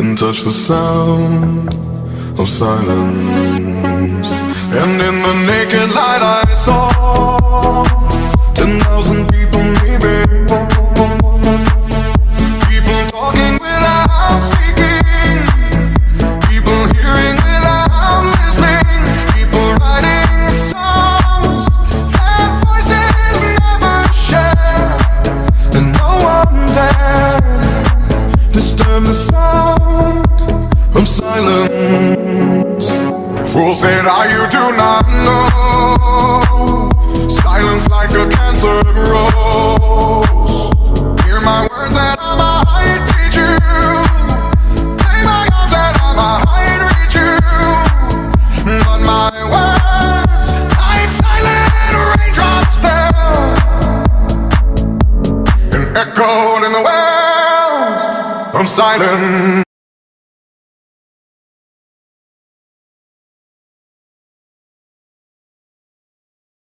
and touch the sound of silence. And in the naked light I saw 10,000 people maybe, people talking without speaking, people hearing without listening, people writing songs that voices never share, and no one dared disturb the sound of silence. Fools say now you do not know, silence like a cancer grows. Hear my words and I might teach you, play my arms and I might reach you, but my words like silent raindrops fell and echoed in the wells of silence.